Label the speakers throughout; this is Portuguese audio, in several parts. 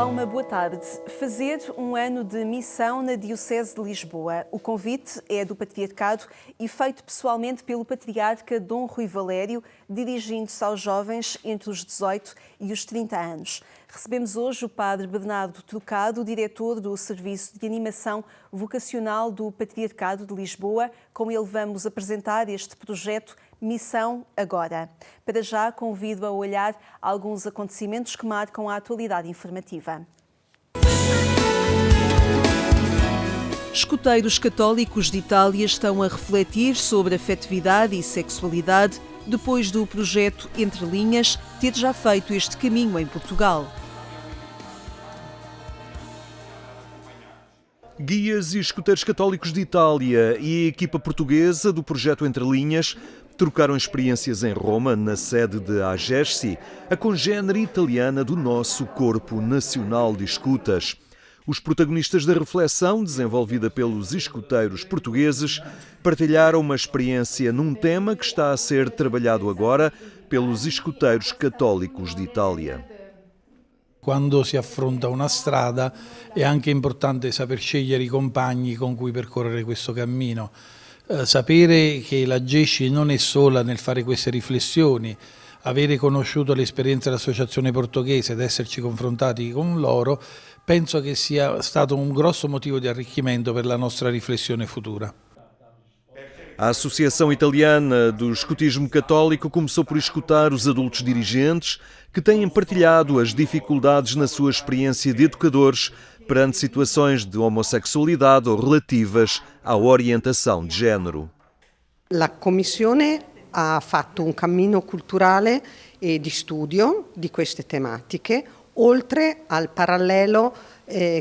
Speaker 1: Olá, uma boa tarde. Fazer um ano de missão na Diocese de Lisboa. O convite é do Patriarcado e feito pessoalmente pelo Patriarca Dom Rui Valério, dirigindo-se aos jovens entre os 18 e os 30 anos. Recebemos hoje o Padre Bernardo Trocado, diretor do Serviço de Animação Vocacional do Patriarcado de Lisboa. Com ele vamos apresentar este projeto Missão Agora. Para já, convido a olhar alguns acontecimentos que marcam a atualidade informativa. Escuteiros católicos de Itália estão a refletir sobre afetividade e sexualidade depois do projeto Entre Linhas ter já feito este caminho em Portugal.
Speaker 2: Guias e escuteiros católicos de Itália e a equipa portuguesa do projeto Entre Linhas trocaram experiências em Roma, na sede de AGESSI, a congénere italiana do nosso Corpo Nacional de Escutas. Os protagonistas da reflexão, desenvolvida pelos escuteiros portugueses, partilharam uma experiência num tema que está a ser trabalhado agora pelos escuteiros católicos de Itália.
Speaker 3: Quando si affronta una strada è anche importante saper scegliere i compagni con cui percorrere questo cammino, sapere che la GESCI non è sola nel fare queste riflessioni, avere conosciuto l'esperienza dell'Associazione Portoghese ed esserci confrontati con loro, penso che sia stato un grosso motivo di arricchimento per la nostra riflessione futura.
Speaker 2: A Associação Italiana do Escutismo Católico começou por escutar os adultos dirigentes que têm partilhado as dificuldades na sua experiência de educadores perante situações de homossexualidade ou relativas à orientação de género.
Speaker 4: La Commissione ha fatto un cammino culturale e di studio di queste tematiche, oltre al parallelo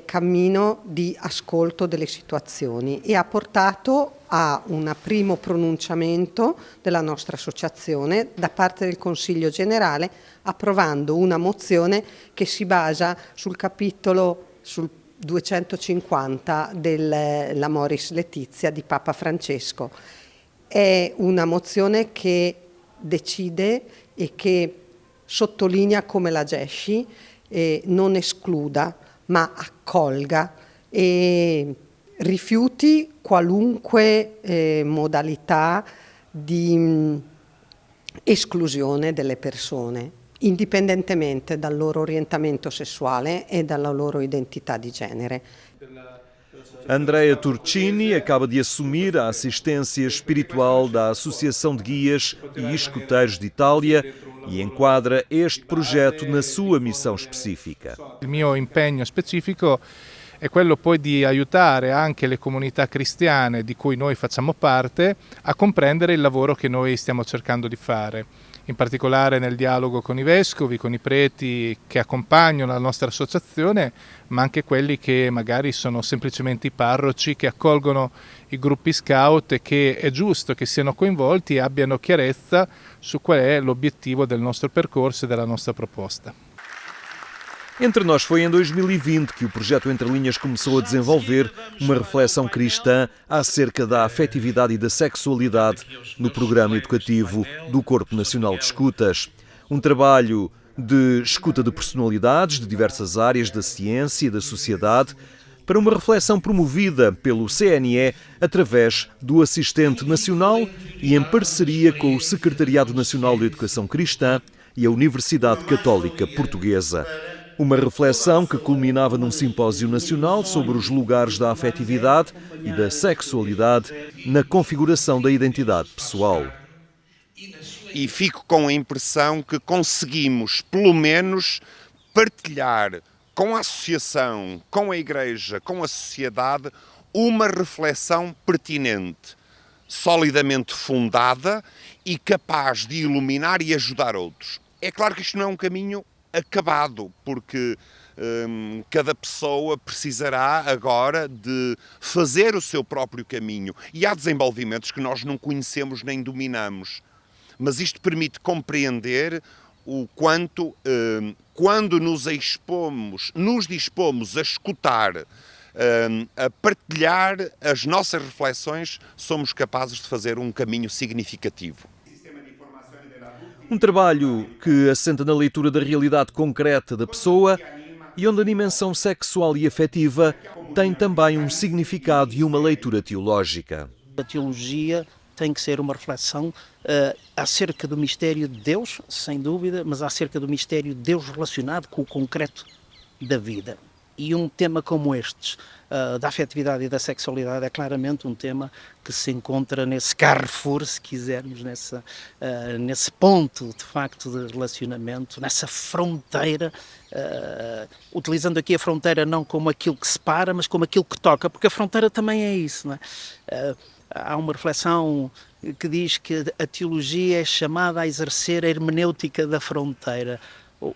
Speaker 4: cammino di ascolto delle situazioni e ha portato a un primo pronunciamento della nostra associazione da parte del Consiglio Generale, approvando una mozione che si basa sul capitolo, sul 250 dell'Amoris Laetitia di Papa Francesco. È una mozione che decide e che sottolinea come la GESCI non escluda ma accolga e rifiuti qualunque modalità di esclusione delle persone, indipendentemente dal loro orientamento sessuale e dalla loro identità di genere.
Speaker 2: Andrea Turcini acaba de assumir a assistência espiritual da Associação de Guias e Escuteiros de Itália e enquadra este projeto na sua missão específica.
Speaker 5: Il mio impegno specifico è quello poi di aiutare anche le comunità cristiane di cui noi facciamo parte a comprendere il lavoro che noi stiamo cercando di fare, in particolare nel dialogo con i vescovi, con i preti che accompagnano la nostra associazione, ma anche quelli che magari sono semplicemente i parroci che accolgono i gruppi scout e che è giusto che siano coinvolti e abbiano chiarezza su qual è l'obiettivo del nostro percorso e della nostra proposta.
Speaker 2: Entre nós foi em 2020 que o projeto Entre Linhas começou a desenvolver uma reflexão cristã acerca da afetividade e da sexualidade no programa educativo do Corpo Nacional de Escutas. Um trabalho de escuta de personalidades de diversas áreas da ciência e da sociedade para uma reflexão promovida pelo CNE através do Assistente Nacional e em parceria com o Secretariado Nacional de Educação Cristã e a Universidade Católica Portuguesa. Uma reflexão que culminava num simpósio nacional sobre os lugares da afetividade e da sexualidade na configuração da identidade pessoal.
Speaker 6: E fico com a impressão que conseguimos, pelo menos, partilhar com a associação, com a Igreja, com a sociedade, uma reflexão pertinente, solidamente fundada e capaz de iluminar e ajudar outros. É claro que isto não é um caminho acabado, porque cada pessoa precisará agora de fazer o seu próprio caminho e há desenvolvimentos que nós não conhecemos nem dominamos, mas isto permite compreender o quanto, quando nos dispomos a escutar, a partilhar as nossas reflexões, somos capazes de fazer um caminho significativo.
Speaker 2: Um trabalho que assenta na leitura da realidade concreta da pessoa e onde a dimensão sexual e afetiva tem também um significado e uma leitura teológica.
Speaker 7: A teologia tem que ser uma reflexão acerca do mistério de Deus, sem dúvida, mas acerca do mistério de Deus relacionado com o concreto da vida. E um tema como este, da afetividade e da sexualidade, é claramente um tema que se encontra nesse carrefour, se quisermos, nesse ponto, de facto, de relacionamento, nessa fronteira, utilizando aqui a fronteira não como aquilo que separa, mas como aquilo que toca, porque a fronteira também é isso, não é? Há uma reflexão que diz que a teologia é chamada a exercer a hermenêutica da fronteira.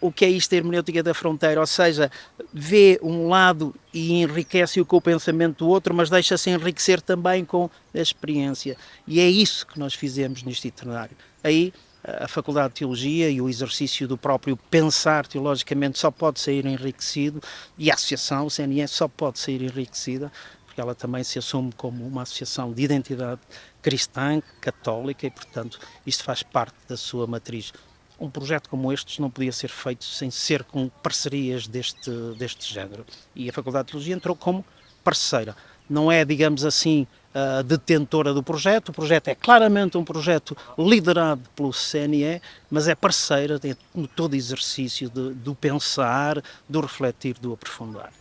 Speaker 7: O que é isto, a hermenêutica da fronteira? Ou seja, vê um lado e enriquece-o com o pensamento do outro, mas deixa-se enriquecer também com a experiência. E é isso que nós fizemos neste itinerário. Aí, a Faculdade de Teologia e o exercício do próprio pensar teologicamente só pode sair enriquecido, e a associação, o CNE, só pode sair enriquecida, porque ela também se assume como uma associação de identidade cristã, católica, e, portanto, isto faz parte da sua matriz. Um projeto como este não podia ser feito sem ser com parcerias deste género. E a Faculdade de Teologia entrou como parceira. Não é, digamos assim, a detentora do projeto. O projeto é claramente um projeto liderado pelo CNE, mas é parceira em todo o exercício do pensar, do refletir, do aprofundar.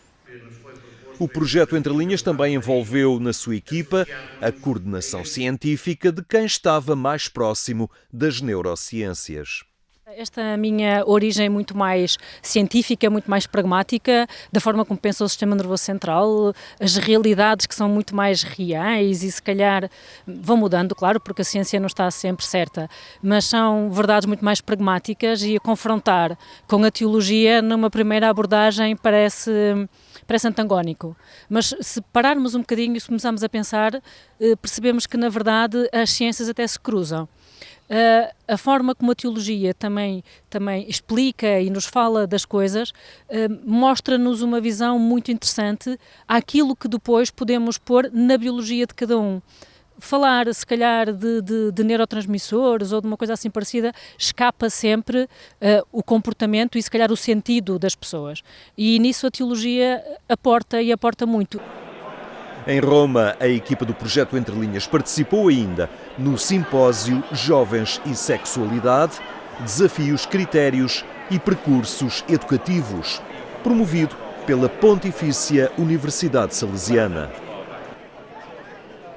Speaker 2: O projeto Entre Linhas também envolveu na sua equipa a coordenação científica de quem estava mais próximo das neurociências.
Speaker 8: Esta minha origem é muito mais científica, muito mais pragmática, da forma como pensa o sistema nervoso central, as realidades que são muito mais reais e se calhar vão mudando, claro, porque a ciência não está sempre certa, mas são verdades muito mais pragmáticas e a confrontar com a teologia numa primeira abordagem parece antagónico. Mas se pararmos um bocadinho e se começarmos a pensar, percebemos que na verdade as ciências até se cruzam. A forma como a teologia também explica e nos fala das coisas mostra-nos uma visão muito interessante àquilo que depois podemos pôr na biologia de cada um. Falar, se calhar, de neurotransmissores ou de uma coisa assim parecida, escapa sempre o comportamento e, se calhar, o sentido das pessoas. E nisso a teologia aporta muito.
Speaker 2: Em Roma, a equipa do projeto Entre Linhas participou ainda no simpósio Jovens e Sexualidade, Desafios, Critérios e Percursos Educativos, promovido pela Pontifícia Universidade Salesiana.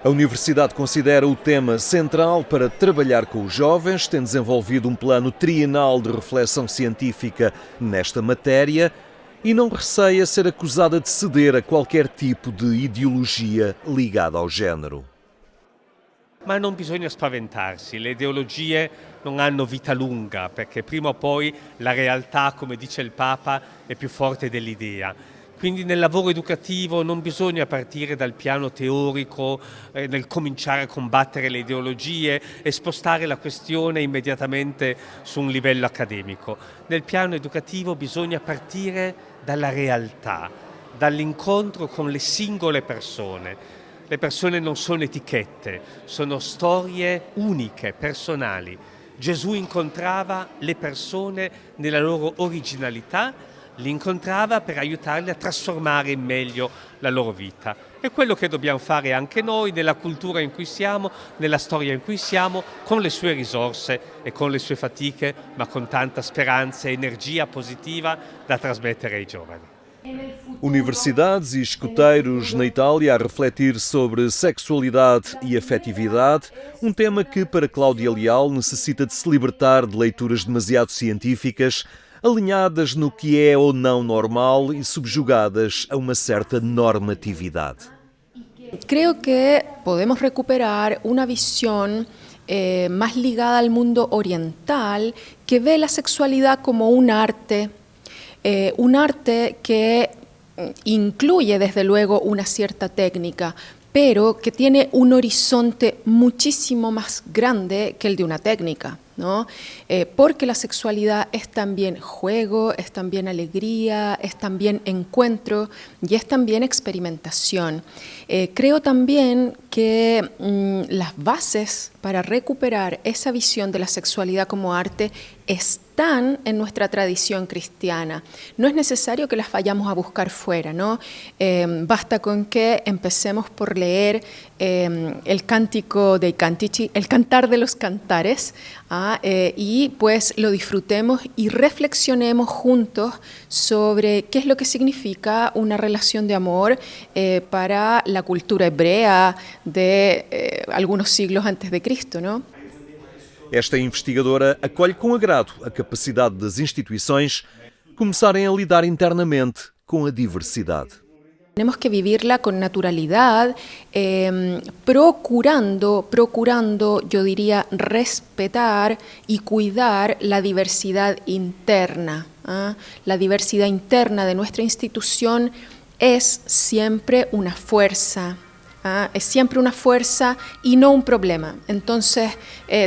Speaker 2: A Universidade considera o tema central para trabalhar com os jovens, tem desenvolvido um plano trienal de reflexão científica nesta matéria e não receia ser acusada de ceder a qualquer tipo de ideologia ligada ao género.
Speaker 9: Ma non bisogna spaventarsi, le ideologie non hanno vita lunga, perché prima o poi la realtà, come dice il Papa, è più forte dell'idea. Quindi nel lavoro educativo non bisogna partire dal piano teorico, nel cominciare a combattere le ideologie e spostare la questione immediatamente su un livello accademico. Nel piano educativo bisogna partire dalla realtà, dall'incontro con le singole persone. Le persone non sono etichette, sono storie uniche, personali. Gesù incontrava le persone nella loro originalità, li incontrava per aiutarli a trasformare in meglio la loro vita. È quello che dobbiamo fare anche noi nella cultura in cui siamo, nella storia in cui siamo, con le sue risorse e con le sue fatiche, ma con tanta speranza e energia positiva da trasmettere ai giovani.
Speaker 2: Universidades e escuteiros na Itália a refletir sobre sexualidade e afetividade, um tema que, para Cláudia Leal, necessita de se libertar de leituras demasiado científicas, alinhadas no que é ou não normal e subjugadas a uma certa normatividade.
Speaker 10: Creo que podemos recuperar una visión más ligada al mundo oriental que ve la sexualidad como un arte que incluye desde luego una cierta técnica, pero que tiene un horizonte muchísimo más grande que el de una técnica, ¿no? Porque la sexualidad es también juego, es también alegría, es también encuentro y es también experimentación. Creo también que las bases para recuperar esa visión de la sexualidad como arte están en nuestra tradición cristiana. No es necesario que las vayamos a buscar fuera, ¿no? Basta con que empecemos por leer el Cántico dei Cantici, el Cantar de los Cantares, y pues lo disfrutemos y reflexionemos juntos sobre qué es lo que significa una relación de amor para la cultura hebrea de algunos siglos antes de Cristo, ¿no?
Speaker 2: Esta investigadora acolhe com agrado a capacidade das instituições começarem a lidar internamente com a diversidade.
Speaker 10: Tenemos que vivirla con naturalidad, procurando, yo diría, respetar y cuidar la diversidad interna. La diversidad interna de nuestra institución es siempre una fuerza. Es siempre una fuerza y no un problema. Entonces,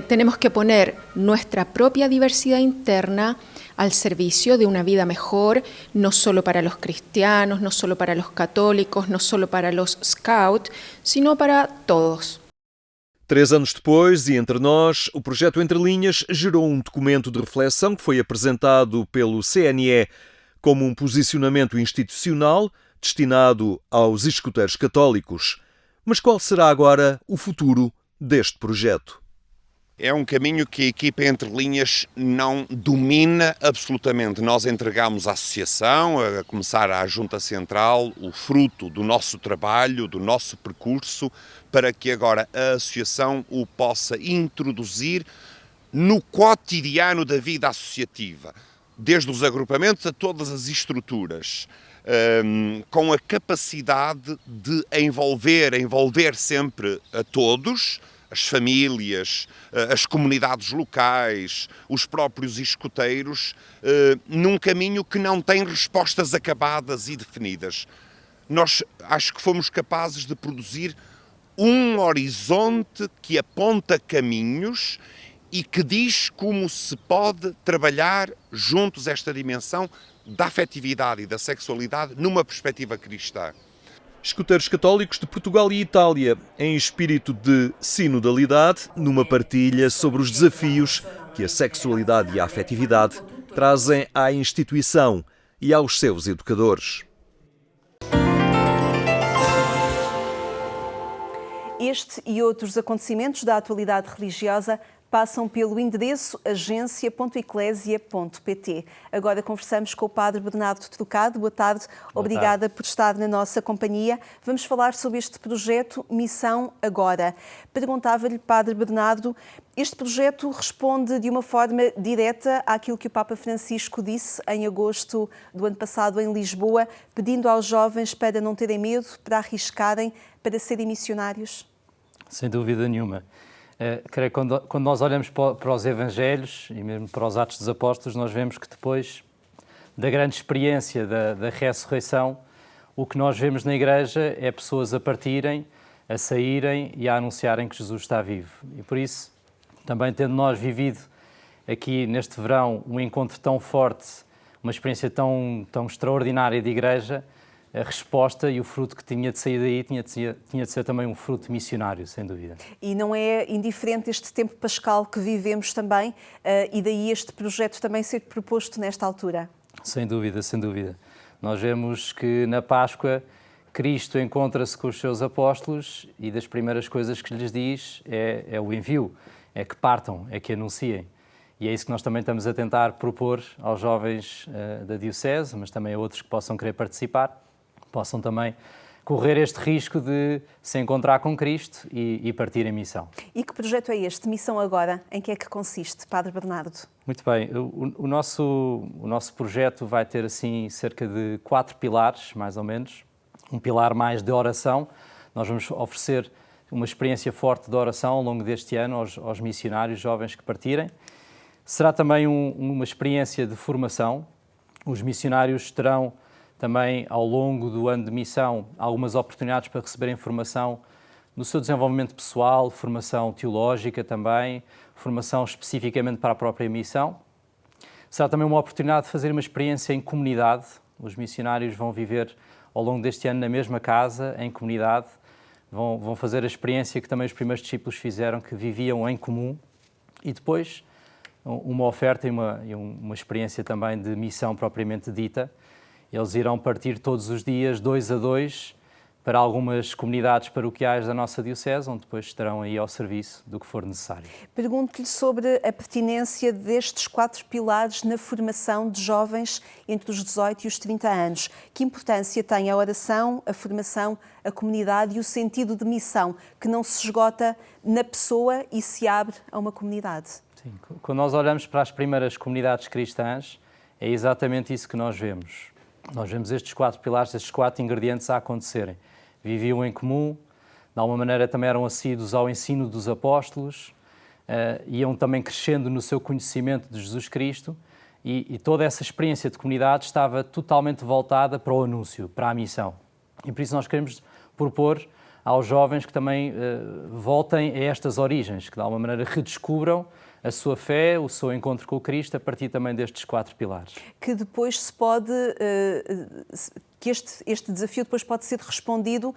Speaker 10: tenemos que poner nuestra propia diversidad interna al servicio de una vida mejor, no solo para los cristianos, no solo para los católicos, no solo para los scouts, sino para todos.
Speaker 2: 3 anos depois, e entre nós, o projeto Entre Linhas gerou um documento de reflexão que foi apresentado pelo CNE como um posicionamento institucional destinado aos escuteiros católicos. Mas qual será agora o futuro deste projeto?
Speaker 6: É um caminho que a equipa Entre Linhas não domina absolutamente. Nós entregamos à associação, a começar à Junta Central, o fruto do nosso trabalho, do nosso percurso, para que agora a associação o possa introduzir no cotidiano da vida associativa, desde os agrupamentos a todas as estruturas. Com a capacidade de envolver sempre a todos, as famílias, as comunidades locais, os próprios escuteiros, num caminho que não tem respostas acabadas e definidas. Nós acho que fomos capazes de produzir um horizonte que aponta caminhos e que diz como se pode trabalhar juntos esta dimensão da afetividade e da sexualidade numa perspectiva cristã.
Speaker 2: Escuteiros católicos de Portugal e Itália, em espírito de sinodalidade, numa partilha sobre os desafios que a sexualidade e a afetividade trazem à instituição e aos seus educadores.
Speaker 1: Este e outros acontecimentos da atualidade religiosa passam pelo endereço agência.eclésia.pt. Agora conversamos com o Padre Bernardo Trocado. Boa tarde, obrigada por estar na nossa companhia. Vamos falar sobre este projeto Missão Agora. Perguntava-lhe, Padre Bernardo, este projeto responde de uma forma direta àquilo que o Papa Francisco disse em agosto do ano passado em Lisboa, pedindo aos jovens para não terem medo, para arriscarem, para serem missionários?
Speaker 11: Sem dúvida nenhuma. Creio que quando nós olhamos para os Evangelhos e mesmo para os Atos dos Apóstolos, nós vemos que depois da grande experiência da ressurreição, o que nós vemos na Igreja é pessoas a partirem, a saírem e a anunciarem que Jesus está vivo. E por isso, também tendo nós vivido aqui neste verão um encontro tão forte, uma experiência tão extraordinária de Igreja, a resposta e o fruto que tinha de sair daí tinha de ser também um fruto missionário, sem dúvida.
Speaker 1: E não é indiferente este tempo pascal que vivemos também, e daí este projeto também ser proposto nesta altura?
Speaker 11: Sem dúvida, sem dúvida. Nós vemos que na Páscoa Cristo encontra-se com os seus apóstolos e das primeiras coisas que lhes diz é o envio, é que partam, é que anunciem. E é isso que nós também estamos a tentar propor aos jovens da Diocese, mas também a outros que possam querer participar, possam também correr este risco de se encontrar com Cristo e partir em missão.
Speaker 1: E que projeto é este, Missão Agora? Em que é que consiste, Padre Bernardo?
Speaker 11: Muito bem, o nosso projeto vai ter assim cerca de 4 pilares, mais ou menos. Um pilar mais de oração. Nós vamos oferecer uma experiência forte de oração ao longo deste ano aos missionários jovens que partirem. Será também uma experiência de formação. Os missionários terão também, ao longo do ano de missão, algumas oportunidades para receberem formação no seu desenvolvimento pessoal, formação teológica também, formação especificamente para a própria missão. Será também uma oportunidade de fazer uma experiência em comunidade. Os missionários vão viver ao longo deste ano na mesma casa, em comunidade, vão fazer a experiência que também os primeiros discípulos fizeram, que viviam em comum, e depois uma oferta e uma experiência também de missão propriamente dita. Eles irão partir todos os dias, 2 a 2, para algumas comunidades paroquiais da nossa diocese, onde depois estarão aí ao serviço do que for necessário.
Speaker 1: Pergunto-lhe sobre a pertinência destes 4 pilares na formação de jovens entre os 18 e os 30 anos. Que importância tem a oração, a formação, a comunidade e o sentido de missão, que não se esgota na pessoa e se abre a uma comunidade?
Speaker 11: Sim, quando nós olhamos para as primeiras comunidades cristãs, é exatamente isso que nós vemos. Nós vemos estes 4 pilares, estes 4 ingredientes a acontecerem. Viviam em comum, de alguma maneira também eram assíduos ao ensino dos apóstolos, iam também crescendo no seu conhecimento de Jesus Cristo, e toda essa experiência de comunidade estava totalmente voltada para o anúncio, para a missão. E por isso nós queremos propor aos jovens que também voltem a estas origens, que de alguma maneira redescubram a sua fé, o seu encontro com o Cristo, a partir também destes 4 pilares.
Speaker 1: Que depois se pode, que este desafio depois pode ser respondido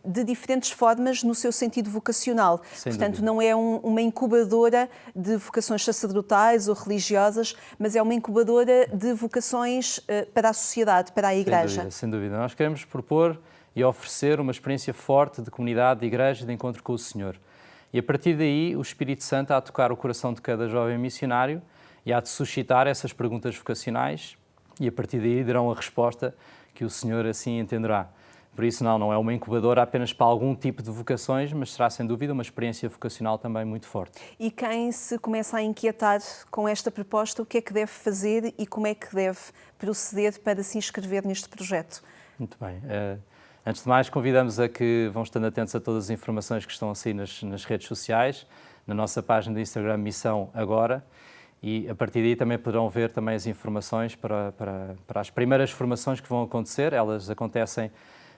Speaker 1: de diferentes formas no seu sentido vocacional.
Speaker 11: Sem
Speaker 1: Portanto,
Speaker 11: dúvida.
Speaker 1: não é uma incubadora de vocações sacerdotais ou religiosas, mas é uma incubadora de vocações para a sociedade, para a Igreja.
Speaker 11: Sem dúvida. Nós queremos propor e oferecer uma experiência forte de comunidade, de igreja, de encontro com o Senhor. E a partir daí, o Espírito Santo há de tocar o coração de cada jovem missionário e há de suscitar essas perguntas vocacionais, e a partir daí darão a resposta que o Senhor assim entenderá. Por isso não é uma incubadora apenas para algum tipo de vocações, mas será sem dúvida uma experiência vocacional também muito forte.
Speaker 1: E quem se começa a inquietar com esta proposta, o que é que deve fazer e como é que deve proceder para se inscrever neste projeto?
Speaker 11: Muito bem. Antes de mais, convidamos a que vão estando atentos a todas as informações que estão a sair nas redes sociais, na nossa página do Instagram Missão Agora, e a partir daí também poderão ver também as informações para as primeiras formações que vão acontecer. Elas acontecem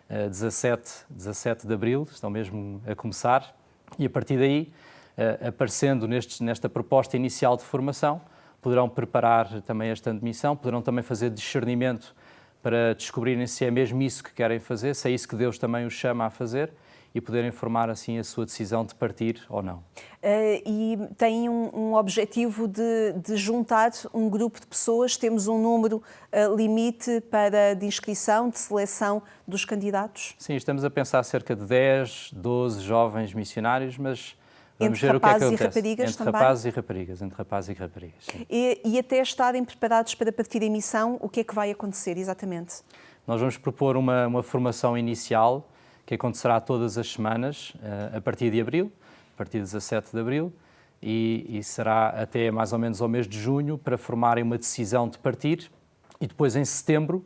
Speaker 11: 17 de Abril, estão mesmo a começar, e a partir daí, aparecendo nesta proposta inicial de formação, poderão preparar também este ano de missão, poderão também fazer discernimento para descobrirem se é mesmo isso que querem fazer, se é isso que Deus também os chama a fazer, e poderem formar assim a sua decisão de partir ou não.
Speaker 1: E tem um objetivo de juntar um grupo de pessoas? Temos um número limite de inscrição, de seleção dos candidatos?
Speaker 11: Sim, estamos a pensar cerca de 10, 12 jovens missionários, mas vamos
Speaker 1: entre
Speaker 11: ver o que é que
Speaker 1: rapazes
Speaker 11: acontece.
Speaker 1: E raparigas
Speaker 11: entre
Speaker 1: também?
Speaker 11: rapazes e raparigas, entre rapazes e raparigas. Sim.
Speaker 1: E até estarem preparados para partir em missão, o que é que vai acontecer exatamente?
Speaker 11: Nós vamos propor uma formação inicial que acontecerá todas as semanas, a partir de Abril, a partir de 17 de Abril, e será até mais ou menos ao mês de junho para formarem uma decisão de partir, e depois em setembro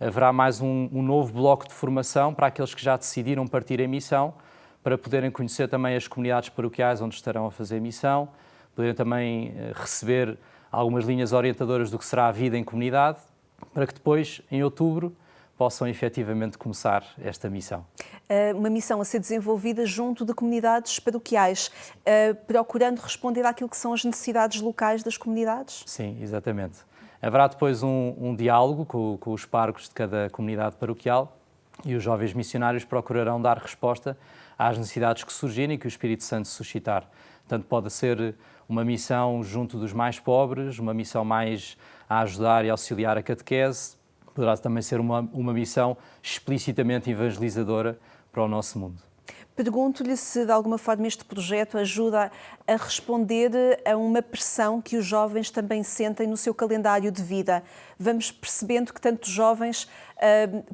Speaker 11: haverá mais um novo bloco de formação para aqueles que já decidiram partir em missão, para poderem conhecer também as comunidades paroquiais onde estarão a fazer missão, poderem também receber algumas linhas orientadoras do que será a vida em comunidade, para que depois, em outubro, possam efetivamente começar esta missão.
Speaker 1: Uma missão a ser desenvolvida junto de comunidades paroquiais, procurando responder àquilo que são as necessidades locais das comunidades?
Speaker 11: Sim, exatamente. Haverá depois um diálogo com os párocos de cada comunidade paroquial, e os jovens missionários procurarão dar resposta às necessidades que surgirem e que o Espírito Santo suscitar. Portanto, pode ser uma missão junto dos mais pobres, uma missão mais a ajudar e auxiliar a catequese, poderá também ser uma missão explicitamente evangelizadora para o nosso mundo.
Speaker 1: Pergunto-lhe se, de alguma forma, este projeto ajuda a responder a uma pressão que os jovens também sentem no seu calendário de vida. Vamos percebendo que tantos jovens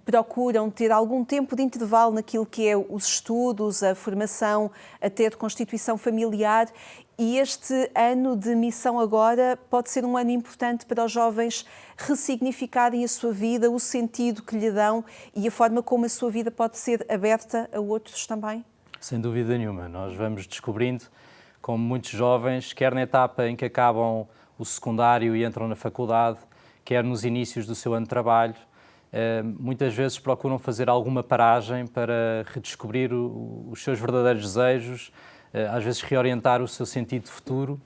Speaker 1: procuram ter algum tempo de intervalo naquilo que é os estudos, a formação, até de constituição familiar, e este ano de missão agora pode ser um ano importante para os jovens ressignificarem a sua vida, o sentido que lhe dão e a forma como a sua vida pode ser aberta a outros também?
Speaker 11: Sem dúvida nenhuma. Nós vamos descobrindo como muitos jovens, quer na etapa em que acabam o secundário e entram na faculdade, quer nos inícios do seu ano de trabalho, muitas vezes procuram fazer alguma paragem para redescobrir os seus verdadeiros desejos, às vezes reorientar o seu sentido de futuro,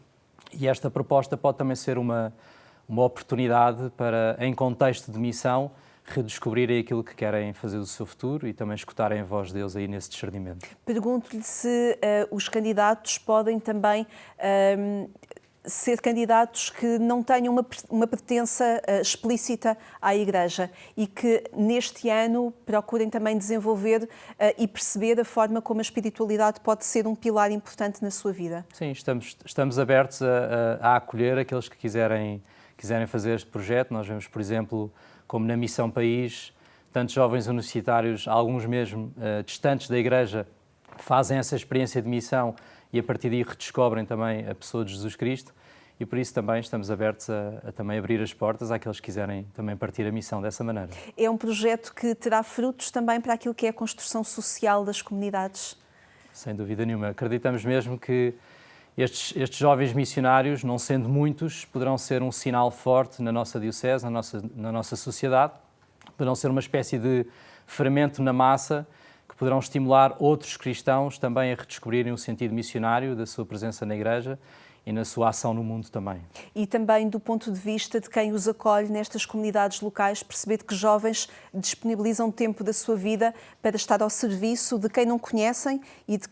Speaker 11: e esta proposta pode também ser uma oportunidade para, em contexto de missão, redescobrirem aquilo que querem fazer do seu futuro e também escutarem a voz de Deus aí nesse discernimento.
Speaker 1: Pergunto-lhe se os candidatos podem também ser candidatos que não tenham uma pertença explícita à Igreja e que neste ano procurem também desenvolver e perceber a forma como a espiritualidade pode ser um pilar importante na sua vida.
Speaker 11: Sim, estamos abertos a acolher aqueles que quiserem fazer este projeto. Nós vemos, por exemplo, como na Missão País, tantos jovens universitários, alguns mesmo distantes da Igreja, fazem essa experiência de missão e a partir daí redescobrem também a pessoa de Jesus Cristo e por isso também estamos abertos a também abrir as portas àqueles que quiserem também partir a missão dessa maneira.
Speaker 1: É um projeto que terá frutos também para aquilo que é a construção social das comunidades?
Speaker 11: Sem dúvida nenhuma. Acreditamos mesmo que estes jovens missionários, não sendo muitos, poderão ser um sinal forte na nossa diocese, na nossa sociedade, poderão ser uma espécie de fermento na massa que poderão estimular outros cristãos também a redescobrirem o sentido missionário da sua presença na Igreja e na sua ação no mundo também.
Speaker 1: E também do ponto de vista de quem os acolhe nestas comunidades locais, perceber que jovens disponibilizam tempo da sua vida para estar ao serviço de quem não conhecem e de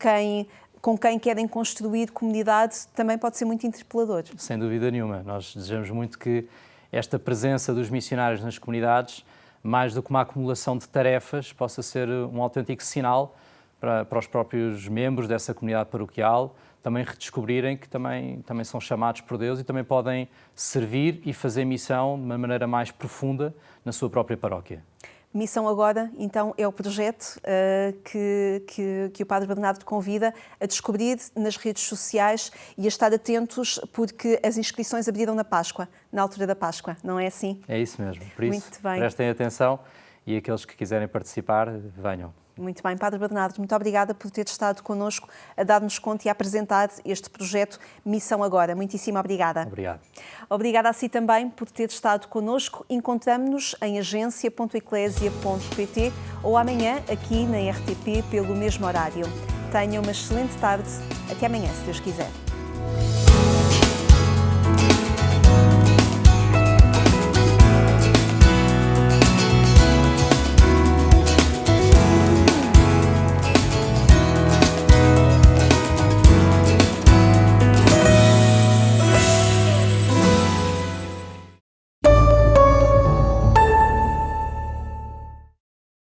Speaker 1: com quem querem construir comunidade, também pode ser muito interpelador.
Speaker 11: Sem dúvida nenhuma. Nós desejamos muito que esta presença dos missionários nas comunidades, mais do que uma acumulação de tarefas, possa ser um autêntico sinal para os próprios membros dessa comunidade paroquial também redescobrirem que também são chamados por Deus e também podem servir e fazer missão de uma maneira mais profunda na sua própria paróquia.
Speaker 1: Missão Agora, então, é o projeto que o Padre Bernardo convida a descobrir nas redes sociais e a estar atentos porque as inscrições abriram na Páscoa, na altura da Páscoa, não é assim?
Speaker 11: É isso mesmo, por isso
Speaker 1: muito bem.
Speaker 11: Prestem atenção e aqueles que quiserem participar, venham.
Speaker 1: Muito bem, Padre Bernardo, muito obrigada por ter estado connosco a dar-nos conta e a apresentar este projeto Missão Agora. Muitíssimo obrigada.
Speaker 11: Obrigado.
Speaker 1: Obrigada a si também por ter estado connosco. Encontramos-nos em agência.eclesia.pt ou amanhã aqui na RTP pelo mesmo horário. Tenha uma excelente tarde. Até amanhã, se Deus quiser.